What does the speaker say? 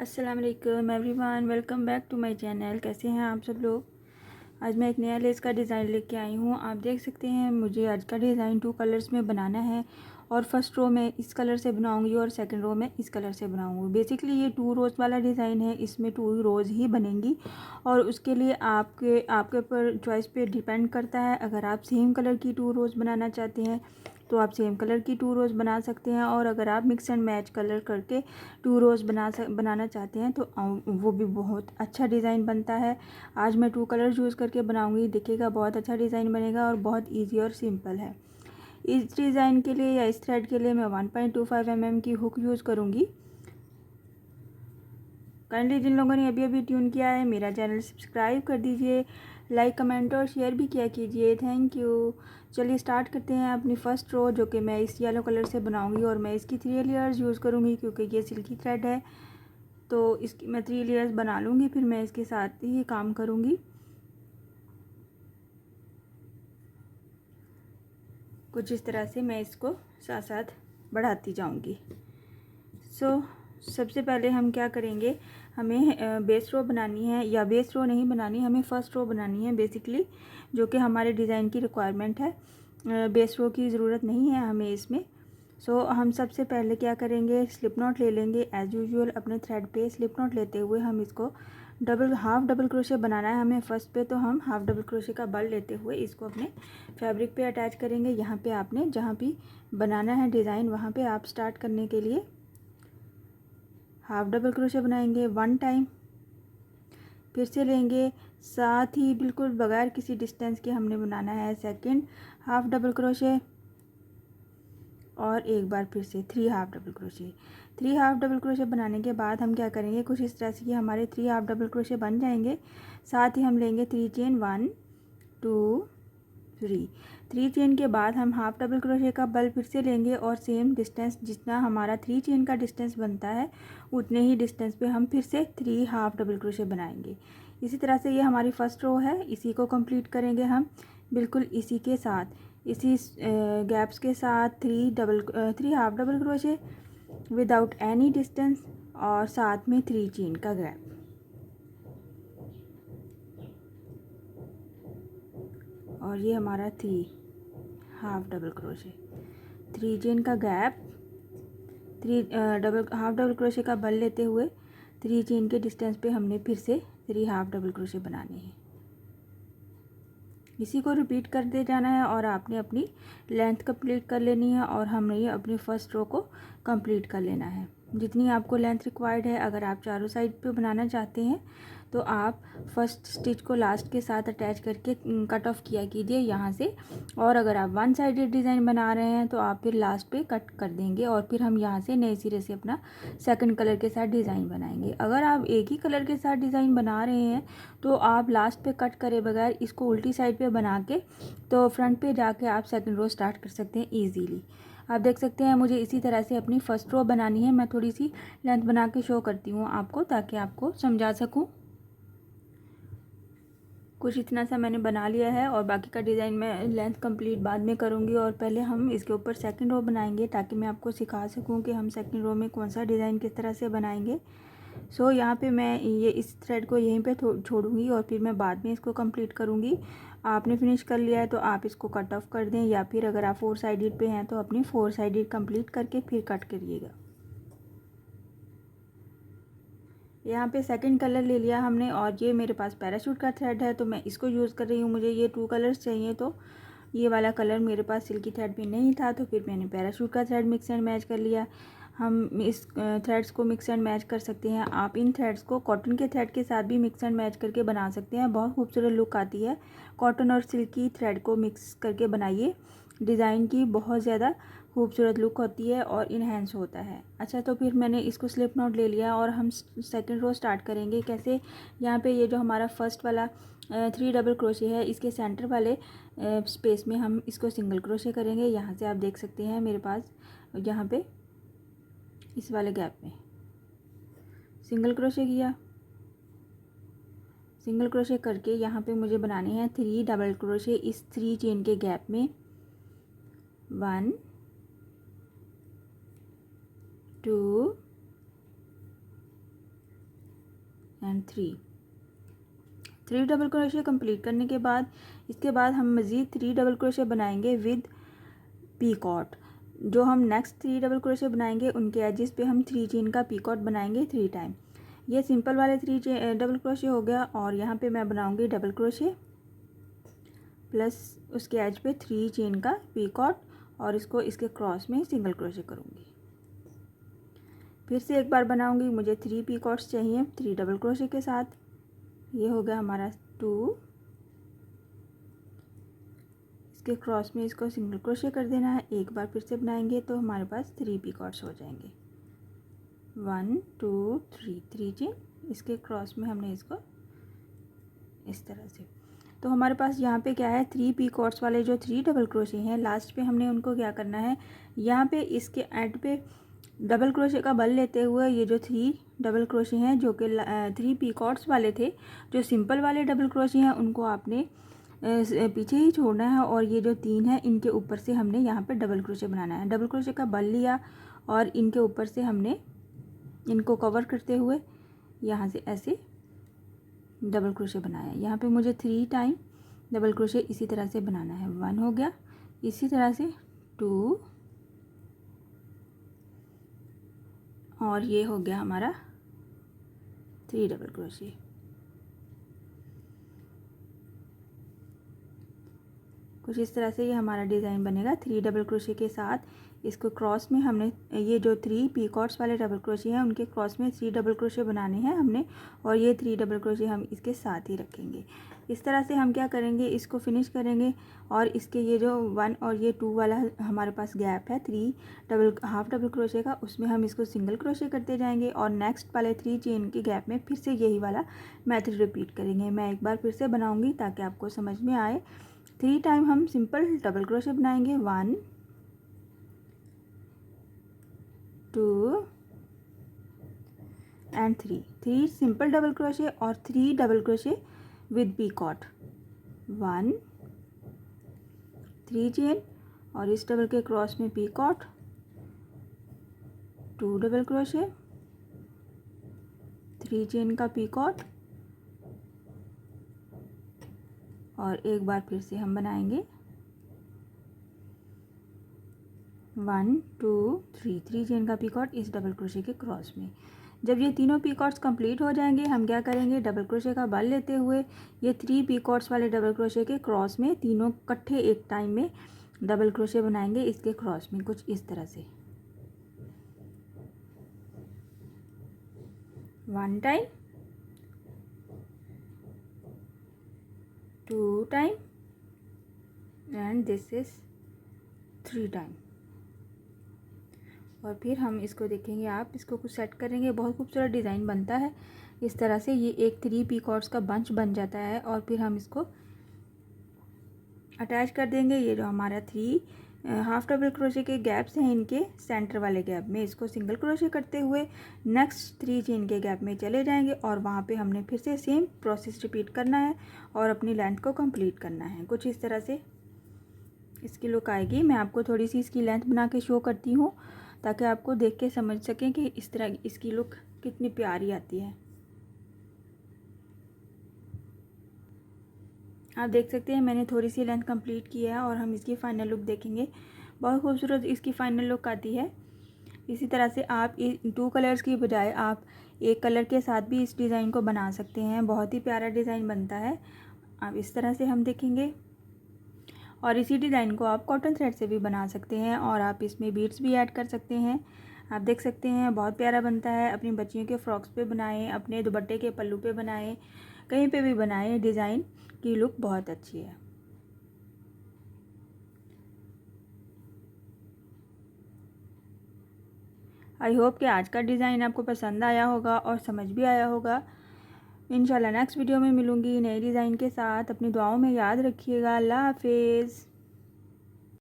अस्सलाम वालेकुम everyone, welcome back to my channel. कैसे हैं आप सब लोग। आज मैं एक नया लेस का डिज़ाइन लेके आई हूँ। आप देख सकते हैं मुझे आज का डिज़ाइन 2 कलर्स में बनाना है और फर्स्ट रो में इस कलर से बनाऊंगी और सेकंड रो में इस कलर से बनाऊंगी। बेसिकली ये 2 रोज़ वाला डिज़ाइन है, इसमें 2 रोज़ ही बनेंगी और उसके लिए आपके ऊपर चॉइस पे डिपेंड करता है। अगर आप सेम कलर की 2 रोज़ बनाना चाहते हैं तो आप सेम कलर की 2 रोज़ बना सकते हैं, और अगर आप मिक्स एंड मैच कलर करके 2 रोज़ बनाना चाहते हैं तो वो भी बहुत अच्छा डिज़ाइन बनता है। आज मैं 2 कलर यूज़ करके बनाऊंगी, देखिएगा बहुत अच्छा डिज़ाइन बनेगा और बहुत इजी और सिंपल है। इस डिज़ाइन के लिए या इस थ्रेड के लिए मैं 1.25 mm की हुक यूज़ करूँगी। काइंडली जिन लोगों ने अभी अभी ट्यून किया है मेरा चैनल सब्सक्राइब कर दीजिए, लाइक कमेंट और शेयर भी किया कीजिए। Thank you. चलिए स्टार्ट करते हैं अपनी फ़र्स्ट रो, जो कि मैं इस येलो कलर से बनाऊंगी और मैं इसकी 3 लेयर्स यूज़ करूंगी क्योंकि ये सिल्की थ्रेड है। तो इसकी मैं 3 लेयर्स बना लूँगी, फिर मैं इसके साथ ही काम करूँगी। कुछ इस तरह से मैं इसको साथ साथ बढ़ाती जाऊँगी। सबसे पहले हम क्या करेंगे, हमें बेस रो बनानी है, या बेस रो नहीं बनानी, हमें फ़र्स्ट रो बनानी है बेसिकली, जो कि हमारे डिज़ाइन की रिक्वायरमेंट है। बेस रो की ज़रूरत नहीं है हमें इसमें। हम सबसे पहले क्या करेंगे, स्लिप नॉट ले लेंगे। एज़ यूजुअल अपने थ्रेड पे स्लिप नॉट लेते हुए हम इसको हाफ डबल क्रोशे बनाना है हमें फर्स्ट पे, तो हम हाफ डबल क्रोशे का बल लेते हुए इसको अपने फैब्रिक पे अटैच करेंगे। यहाँ पे आपने जहाँ भी बनाना है डिज़ाइन वहाँ पे आप स्टार्ट करने के लिए हाफ डबल क्रोशे बनाएंगे 1 टाइम, फिर से लेंगे, साथ ही बिल्कुल बगैर किसी डिस्टेंस के हमने बनाना है सेकंड हाफ डबल क्रोशे, और एक बार फिर से 3 half double crochet. 3 half double crochet बनाने के बाद हम क्या करेंगे, कुछ इस तरह से कि हमारे 3 हाफ डबल क्रोशे बन जाएंगे। साथ ही हम लेंगे 3 चेन 1 2 3 चेन के बाद हम हाफ डबल क्रोशे का बल फिर से लेंगे और सेम डिस्टेंस जितना हमारा 3 चेन का डिस्टेंस बनता है उतने ही डिस्टेंस पे हम फिर से 3 हाफ डबल क्रोशे बनाएंगे। इसी तरह से ये हमारी फर्स्ट रो है, इसी को कंप्लीट करेंगे हम बिल्कुल इसी के साथ, इसी गैप्स के साथ 3 half double crochet without any distance और साथ में 3 चेन का गैप। और ये हमारा 3 हाफ डबल क्रोशे, 3 चेन का गैप, 3 हाफ डबल क्रोशे का बल लेते हुए 3 चेन के डिस्टेंस पे हमने फिर से 3 हाफ डबल क्रोशे बनाने हैं। इसी को रिपीट करते जाना है और आपने अपनी लेंथ कंप्लीट कर लेनी है और हमने ये अपनी फर्स्ट रो को कंप्लीट कर लेना है जितनी आपको लेंथ रिक्वायर्ड है। अगर आप चारों साइड पे बनाना चाहते हैं तो आप फर्स्ट स्टिच को लास्ट के साथ अटैच करके कट ऑफ किया कीजिए यहाँ से, और अगर आप वन साइडेड डिज़ाइन बना रहे हैं तो आप फिर लास्ट पे कट कर देंगे और फिर हम यहाँ से नए सिरे से अपना सेकंड कलर के साथ डिज़ाइन बनाएंगे। अगर आप एक ही कलर के साथ डिज़ाइन बना रहे हैं तो आप लास्ट पे कट करे बगैर इसको उल्टी साइड पे बना के तो फ्रंट पे जाके आप सेकंड रो स्टार्ट कर सकते हैं इजीली। आप देख सकते हैं मुझे इसी तरह से अपनी फर्स्ट रो बनानी है। मैं थोड़ी सी लेंथ बना के शो करती हूँ आपको ताकि आपको समझा सकूँ। कुछ इतना सा मैंने बना लिया है और बाकी का डिज़ाइन मैं लेंथ कंप्लीट बाद में करूँगी, और पहले हम इसके ऊपर सेकंड रो बनाएंगे ताकि मैं आपको सिखा सकूँ कि हम सेकंड रो में कौन सा डिज़ाइन किस तरह से बनाएंगे। यहाँ पे मैं ये इस थ्रेड को यहीं पे छोड़ूंगी और फिर मैं बाद में इसको कंप्लीट करूँगी। आपने फिनिश कर लिया है तो आप इसको कट ऑफ कर दें, या फिर अगर आप 4 साइडेड पे हैं तो अपनी 4 साइडेड कंप्लीट करके फिर कट करिएगा। यहाँ पे सेकंड कलर ले लिया हमने और ये मेरे पास पैराशूट का थ्रेड है तो मैं इसको यूज़ कर रही हूँ। मुझे ये 2 कलर्स चाहिए तो ये वाला कलर मेरे पास सिल्की थ्रेड में नहीं था तो फिर मैंने पैराशूट का थ्रेड मिक्स एंड मैच कर लिया। हम इस थ्रेड्स को मिक्स एंड मैच कर सकते हैं। आप इन थ्रेड्स को कॉटन के थ्रेड के साथ भी मिक्स एंड मैच करके बना सकते हैं, बहुत खूबसूरत लुक आती है। कॉटन और सिल्की थ्रेड को मिक्स करके बनाइए, डिज़ाइन की बहुत ज़्यादा खूबसूरत लुक होती है और इन्हेंस होता है। अच्छा, तो फिर मैंने इसको स्लिप नॉट ले लिया और हम सेकंड रो स्टार्ट करेंगे। कैसे, यहाँ पे ये जो हमारा फर्स्ट वाला 3 डबल क्रोशे है इसके सेंटर वाले स्पेस में हम इसको सिंगल क्रोशे करेंगे। यहाँ से आप देख सकते हैं मेरे पास यहाँ पे इस वाले गैप में सिंगल क्रोशे किया, सिंगल क्रोशे करके यहाँ पे मुझे बनाने हैं 3 डबल क्रोशे इस 3 चेन के गैप में। 1 2 एंड 3 डबल क्रोशिया कंप्लीट करने के बाद इसके बाद हम मज़ीद 3 डबल क्रोशिया बनाएंगे विद पीकॉट। जो हम नेक्स्ट 3 डबल क्रोशिया बनाएंगे उनके एजेस पे हम 3 चेन का पीकॉट बनाएंगे 3 टाइम। ये सिंपल वाले 3 डबल क्रोशिया हो गया और यहाँ पे मैं बनाऊंगी डबल क्रोशिया प्लस उसके एज पे 3 चेन का पीकॉट और इसको इसके क्रॉस में सिंगल क्रोशिया करूँगी। फिर से एक बार बनाऊंगी, मुझे 3 पीकॉट्स चाहिए 3 डबल क्रोशिया के साथ। ये हो गया हमारा 2, इसके क्रॉस में इसको सिंगल क्रोशिया कर देना है। एक बार फिर से बनाएंगे तो हमारे पास 3 पीकॉट्स हो जाएंगे। 1 2 3 चेन, इसके क्रॉस में हमने इसको इस तरह से। तो हमारे पास यहाँ पे क्या है 3 पीकॉट्स वाले जो 3 डबल क्रोशिया हैं लास्ट पे हमने उनको क्या करना है, यहाँ पे इसके एंड पे डबल क्रोशिया का बल लेते हुए ये जो 3 डबल क्रोशिया हैं जो कि 3 पीकॉट्स वाले थे, जो सिंपल वाले डबल क्रोशिया हैं उनको आपने पीछे ही छोड़ना है और ये जो 3 है इनके ऊपर से हमने यहाँ पे डबल क्रोशिया बनाना है। डबल क्रोशिया का बल लिया और इनके ऊपर से हमने इनको कवर करते हुए यहाँ से ऐसे डबल क्रोशिया बनाया। यहाँ पे मुझे 3 टाइम डबल क्रोशिया इसी तरह से बनाना है। 1 हो गया, इसी तरह से 2 और ये हो गया हमारा 3 डबल क्रोशिया। कुछ इस तरह से ये हमारा डिज़ाइन बनेगा 3 डबल क्रोशिया के साथ। इसको क्रॉस में हमने ये जो 3 पीकॉट्स वाले डबल क्रोशिया हैं उनके क्रॉस में 3 डबल क्रोशिया बनाने हैं हमने और ये 3 डबल क्रोशिया हम इसके साथ ही रखेंगे। इस तरह से हम क्या करेंगे, इसको फिनिश करेंगे और इसके ये जो 1 और ये 2 वाला हमारे पास गैप है 3 हाफ डबल क्रोशिया का, उसमें हम इसको सिंगल क्रोशिया करते जाएंगे और नेक्स्ट वाले 3 चेन के गैप में फिर से यही वाला मेथड रिपीट करेंगे। मैं एक बार फिर से बनाऊँगी ताकि आपको समझ में आए। 3 टाइम हम सिंपल डबल क्रोशिया बनाएंगे 1 2 एंड 3 सिंपल डबल क्रोशिया और 3 double crochet with picot. 1 3 chain और इस डबल के क्रॉस में पीकॉट, 2 डबल क्रोशिया, 3 चेन का पीकॉट और एक बार फिर से हम बनाएंगे 1 2 3 चेन का पीकॉट इस डबल क्रोशिया के क्रॉस में। जब ये तीनों पीकॉट्स कंप्लीट हो जाएंगे हम क्या करेंगे, डबल क्रोशिया का बल लेते हुए ये 3 पीकॉट्स वाले डबल क्रोशिया के क्रॉस में तीनों इकट्ठे एक टाइम में डबल क्रोशिया बनाएंगे इसके क्रॉस में कुछ इस तरह से। 1 time, 2 time and this is 3 time. और फिर हम इसको देखेंगे, आप इसको कुछ सेट करेंगे, बहुत खूबसूरत डिज़ाइन बनता है इस तरह से। ये एक 3 पीकॉट्स का बंच बन जाता है और फिर हम इसको अटैच कर देंगे। ये जो हमारा 3 हाफ डबल क्रोशिया के गैप्स हैं इनके सेंटर वाले गैप में इसको सिंगल क्रोशिया करते हुए नेक्स्ट 3 चेन के गैप में चले जाएंगे और वहाँ पे हमने फिर से सेम प्रोसेस रिपीट करना है और अपनी लेंथ को कंप्लीट करना है। कुछ इस तरह से इसकी लुक आएगी। मैं आपको थोड़ी सी इसकी लेंथ बना के शो करती हूँ ताकि आपको देख के समझ सकें कि इस तरह इसकी लुक कितनी प्यारी आती है। आप देख सकते हैं मैंने थोड़ी सी लेंथ कंप्लीट की है और हम इसकी फ़ाइनल लुक देखेंगे। बहुत खूबसूरत इसकी फ़ाइनल लुक आती है। इसी तरह से आप 2 कलर्स की बजाय आप एक कलर के साथ भी इस डिज़ाइन को बना सकते हैं। बहुत ही प्यारा डिज़ाइन बनता है। आप इस तरह से हम देखेंगे और इसी डिज़ाइन को आप कॉटन थ्रेड से भी बना सकते हैं और आप इसमें बीड्स भी ऐड कर सकते हैं। आप देख सकते हैं बहुत प्यारा बनता है। अपनी बच्चियों के फ्रॉक्स पे बनाएं, अपने दुपट्टे के पल्लू पे बनाएं, कहीं पे भी बनाएं। डिज़ाइन की लुक बहुत अच्छी है। आई होप कि आज का डिज़ाइन आपको पसंद आया होगा और समझ भी आया होगा। इंशाल्लाह नेक्स्ट वीडियो में मिलूँगी नए डिज़ाइन के साथ। अपनी दुआओं में याद रखिएगा। अल्लाह हाफिज़।